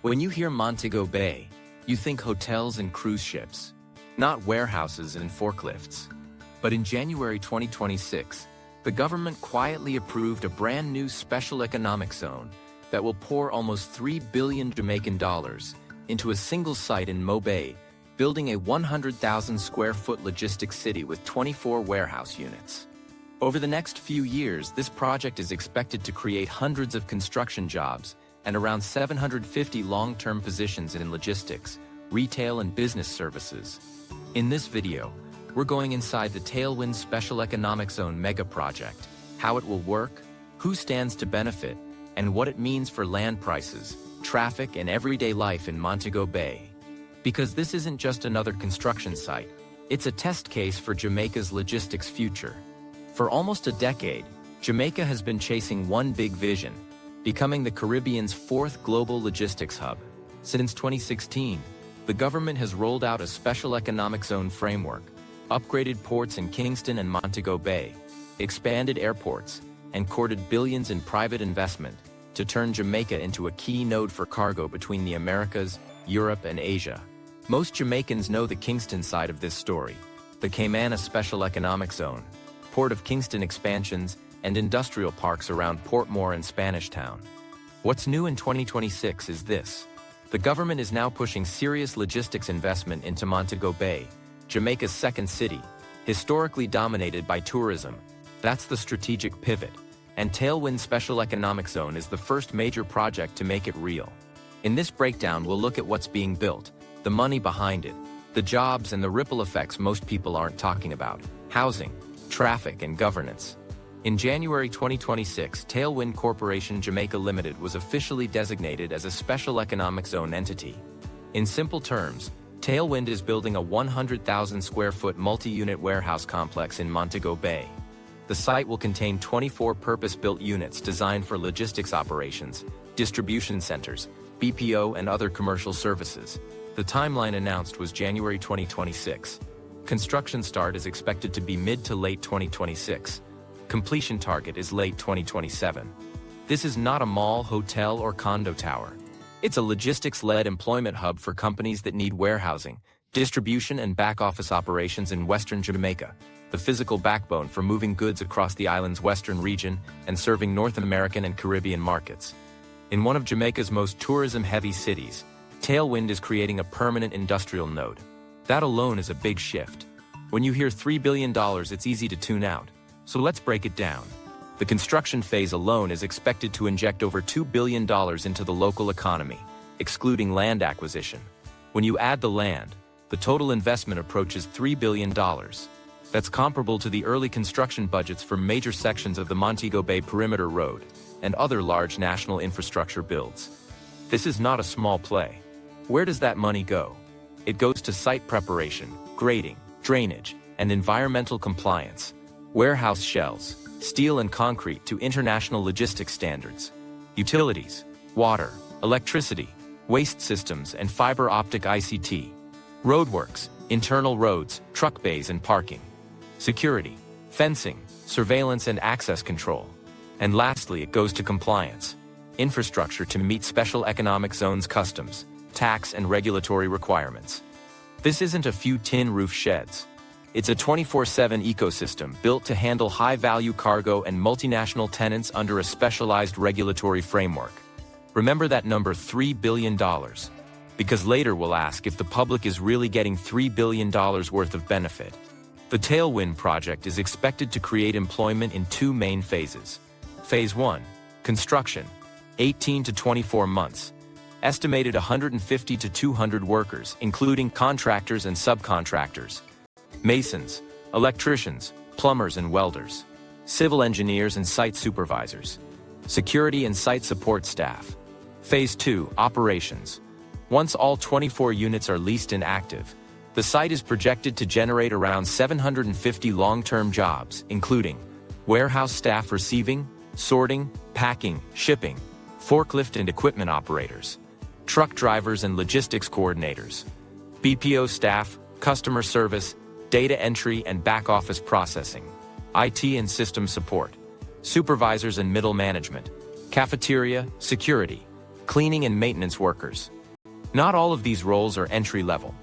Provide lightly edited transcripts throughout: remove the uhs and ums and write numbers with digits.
When you hear Montego Bay, you think hotels and cruise ships, not warehouses and forklifts. But in January 2026, the government quietly approved a brand new special economic zone that will pour almost $3 billion Jamaican dollars into a single site in Montego Bay, building a 100,000 square foot logistics city with 24 warehouse units. Over the next few years, this project is expected to create hundreds of construction jobs and around 750 long-term positions in logistics, retail, and business services. In this video, we're going inside the Tailwind Special Economic Zone mega project, how it will work, who stands to benefit, and what it means for land prices, traffic, and everyday life in Montego Bay. Because this isn't just another construction site, it's a test case for Jamaica's logistics future. For almost a decade, Jamaica has been chasing one big vision: becoming the Caribbean's fourth global logistics hub. Since 2016, the government has rolled out a special economic zone framework, upgraded ports in Kingston and Montego Bay, expanded airports, and courted billions in private investment to turn Jamaica into a key node for cargo between the Americas, Europe, and Asia. Most Jamaicans know the Kingston side of this story: the Caymanas Special Economic Zone, Port of Kingston expansions, and industrial parks around Portmore and Spanish Town. What's new in 2026 is this: the government is now pushing serious logistics investment into Montego Bay, Jamaica's second city, historically dominated by tourism. That's the strategic pivot, and Tailwind Special Economic Zone is the first major project to make it real. In this breakdown, we'll look at what's being built, the money behind it, the jobs and the ripple effects most people aren't talking about: housing, traffic, and governance. In January 2026, Tailwind Corporation Jamaica Limited was officially designated as a special economic zone entity. In simple terms, Tailwind is building a 100,000 square foot multi-unit warehouse complex in Montego Bay. The site will contain 24 purpose-built units designed for logistics operations, distribution centers, BPO, and other commercial services. The timeline announced was January 2026. Construction start is expected to be mid to late 2026. Completion target is late 2027. This is not a mall, hotel, or condo tower. It's a logistics-led employment hub for companies that need warehousing, distribution, and back-office operations in Western Jamaica, the physical backbone for moving goods across the island's western region and serving North American and Caribbean markets. In one of Jamaica's most tourism-heavy cities, Tailwind is creating a permanent industrial node. That alone is a big shift. When you hear $3 billion, it's easy to tune out. So let's break it down. The construction phase alone is expected to inject over $2 billion into the local economy, excluding land acquisition. When you add the land, the total investment approaches $3 billion. That's comparable to the early construction budgets for major sections of the Montego Bay Perimeter Road and other large national infrastructure builds. This is not a small play. Where does that money go? It goes to site preparation, grading, drainage, and environmental compliance, warehouse shells, steel and concrete to international logistics standards, utilities, water, electricity, waste systems, and fiber optic ICT, roadworks, internal roads, truck bays and parking, security, fencing, surveillance and access control. And lastly, it goes to compliance, infrastructure to meet special economic zones customs, tax and regulatory requirements. This isn't a few tin roof sheds. It's a 24/7 ecosystem built to handle high-value cargo and multinational tenants under a specialized regulatory framework. Remember that number, $3 billion. Because later we'll ask if the public is really getting $3 billion worth of benefit. The Tailwind project is expected to create employment in two main phases. Phase 1, construction, 18 to 24 months. Estimated 150 to 200 workers, including contractors and subcontractors. Masons, electricians, plumbers and welders, civil engineers and site supervisors, security and site support staff. Phase 2, operations. Once all 24 units are leased and active, the site is projected to generate around 750 long-term jobs, including warehouse staff receiving, sorting, packing, shipping, forklift and equipment operators, truck drivers and logistics coordinators, BPO staff, customer service, data entry and back-office processing, IT and system support, supervisors and middle management, cafeteria, security, cleaning and maintenance workers. Not all of these roles are entry-level.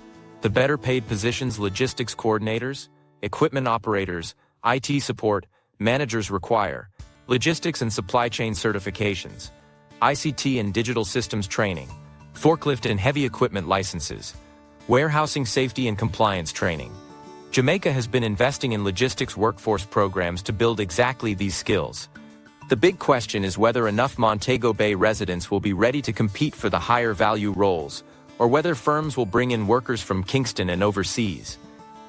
The better-paid positions logistics coordinators, equipment operators, IT support, managers require logistics and supply chain certifications, ICT and digital systems training, forklift and heavy equipment licenses, warehousing safety and compliance training. Jamaica has been investing in logistics workforce programs to build exactly these skills. The big question is whether enough Montego Bay residents will be ready to compete for the higher value roles, or whether firms will bring in workers from Kingston and overseas.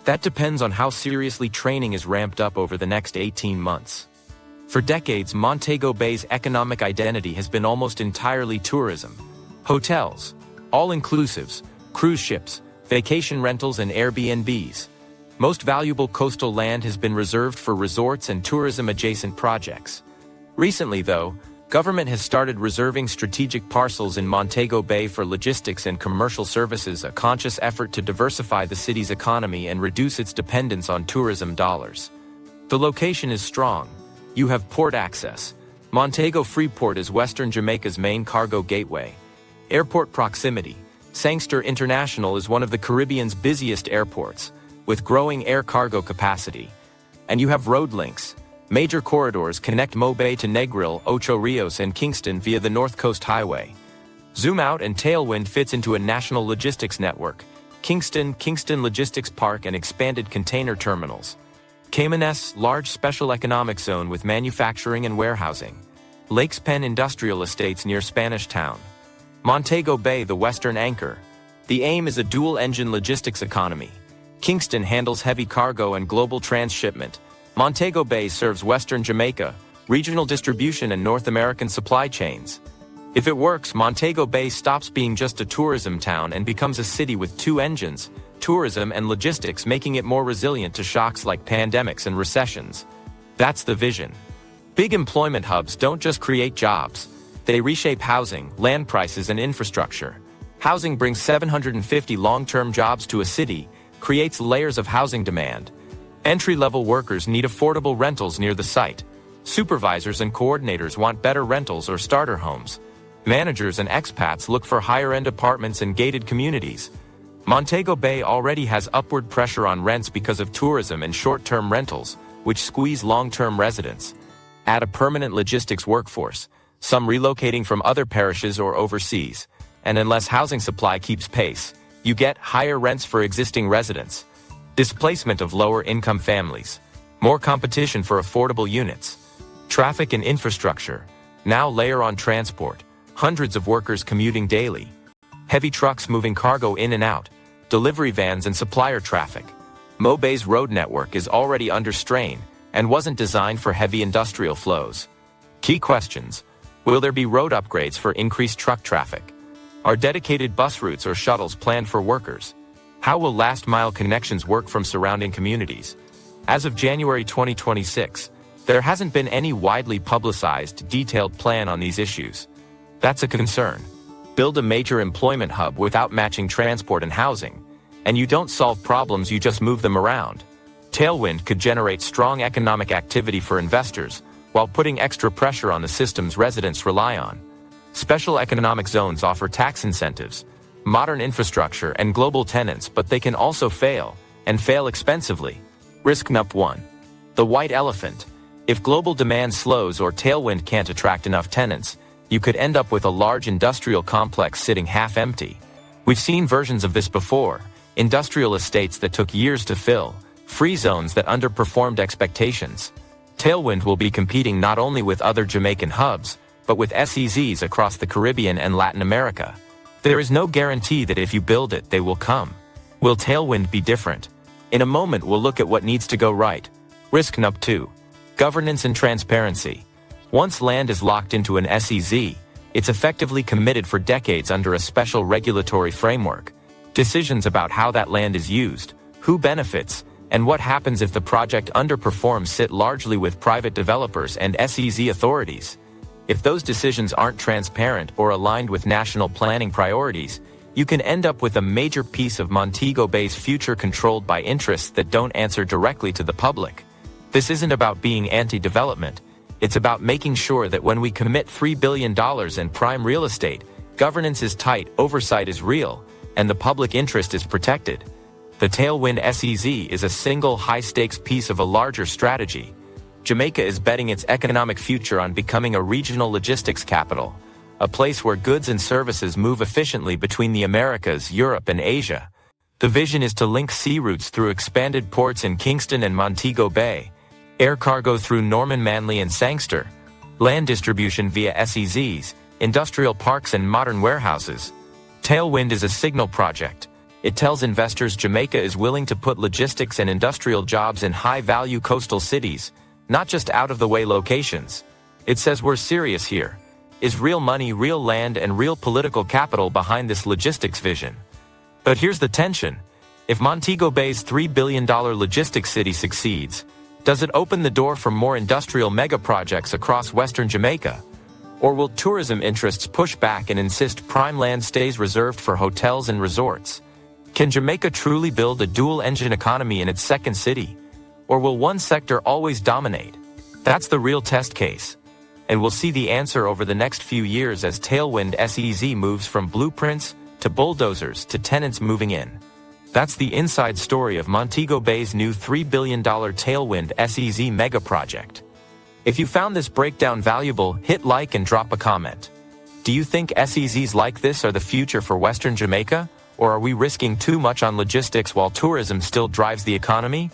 That depends on how seriously training is ramped up over the next 18 months. For decades, Montego Bay's economic identity has been almost entirely tourism. Hotels, all-inclusives, cruise ships, vacation rentals and Airbnbs. Most valuable coastal land has been reserved for resorts and tourism-adjacent projects. Recently, though, government has started reserving strategic parcels in Montego Bay for logistics and commercial services, a conscious effort to diversify the city's economy and reduce its dependence on tourism dollars. The location is strong. You have port access. Montego Freeport is Western Jamaica's main cargo gateway. Airport proximity. Sangster International is one of the Caribbean's busiest airports, with growing air cargo capacity. And you have road links. Major corridors connect Montego Bay to Negril, Ocho Rios and Kingston via the North Coast Highway. Zoom out and Tailwind fits into a national logistics network. Kingston Logistics Park and expanded container terminals. Caymanas large special economic zone with manufacturing and warehousing. Lakespen industrial estates near Spanish Town. Montego Bay the western anchor. The aim is a dual-engine logistics economy. Kingston handles heavy cargo and global transshipment. Montego Bay serves Western Jamaica, regional distribution and North American supply chains. If it works, Montego Bay stops being just a tourism town and becomes a city with two engines, tourism and logistics, making it more resilient to shocks like pandemics and recessions. That's the vision. Big employment hubs don't just create jobs. They reshape housing, land prices and infrastructure. Housing brings 750 long-term jobs to a city, creates layers of housing demand. Entry-level workers need affordable rentals near the site. Supervisors and coordinators want better rentals or starter homes. Managers and expats look for higher-end apartments and gated communities. Montego Bay already has upward pressure on rents because of tourism and short-term rentals, which squeeze long-term residents. Add a permanent logistics workforce, some relocating from other parishes or overseas, and unless housing supply keeps pace, you get higher rents for existing residents. Displacement of lower-income families. More competition for affordable units. Traffic and infrastructure. Now layer on transport. Hundreds of workers commuting daily. Heavy trucks moving cargo in and out. Delivery vans and supplier traffic. Montego Bay's road network is already under strain and wasn't designed for heavy industrial flows. Key questions. Will there be road upgrades for increased truck traffic? Are dedicated bus routes or shuttles planned for workers? How will last-mile connections work from surrounding communities? As of January 2026, there hasn't been any widely publicized, detailed plan on these issues. That's a concern. Build a major employment hub without matching transport and housing, and you don't solve problems, you just move them around. Tailwind could generate strong economic activity for investors, while putting extra pressure on the systems residents rely on. Special economic zones offer tax incentives, modern infrastructure and global tenants, but they can also fail, and fail expensively. Risk number 1. The white elephant. If global demand slows or Tailwind can't attract enough tenants, you could end up with a large industrial complex sitting half empty. We've seen versions of this before. Industrial estates that took years to fill, free zones that underperformed expectations. Tailwind will be competing not only with other Jamaican hubs, but with SEZs across the Caribbean and Latin America. There is no guarantee that if you build it, they will come. Will Tailwind be different? In a moment, we'll look at what needs to go right. Risk number 2. Governance and transparency. Once land is locked into an SEZ, it's effectively committed for decades under a special regulatory framework. Decisions about how that land is used, who benefits, and what happens if the project underperforms sit largely with private developers and SEZ authorities. If those decisions aren't transparent or aligned with national planning priorities, you can end up with a major piece of Montego Bay's future controlled by interests that don't answer directly to the public. This isn't about being anti-development. It's about making sure that when we commit $3 billion in prime real estate, Governance is tight, oversight is real, and the public interest is protected. The Tailwind SEZ is a single high-stakes piece of a larger strategy. Jamaica is betting its economic future on becoming a regional logistics capital, a place where goods and services move efficiently between the Americas, Europe, and Asia. The vision is to link sea routes through expanded ports in Kingston and Montego Bay, air cargo through Norman Manley and Sangster, land distribution via SEZs, industrial parks and modern warehouses. Tailwind is a signal project. It tells investors Jamaica is willing to put logistics and industrial jobs in high-value coastal cities, not just out-of-the-way locations. It says we're serious here. Is real money, real land, and real political capital behind this logistics vision? But here's the tension. If Montego Bay's $3 billion logistics city succeeds, does it open the door for more industrial mega-projects across Western Jamaica? Or will tourism interests push back and insist prime land stays reserved for hotels and resorts? Can Jamaica truly build a dual-engine economy in its second city? Or will one sector always dominate? That's the real test case. And we'll see the answer over the next few years as Tailwind SEZ moves from blueprints to bulldozers to tenants moving in. That's the inside story of Montego Bay's new $3 billion Tailwind SEZ mega project. If you found this breakdown valuable, hit like and drop a comment. Do you think SEZs like this are the future for Western Jamaica? Or are we risking too much on logistics while tourism still drives the economy?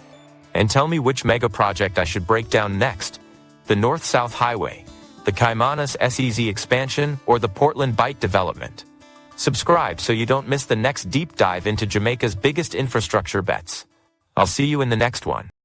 And tell me which mega project I should break down next: the North-South Highway, the Caymanas SEZ expansion, or the Portland Bight development. Subscribe so you don't miss the next deep dive into Jamaica's biggest infrastructure bets. I'll see you in the next one.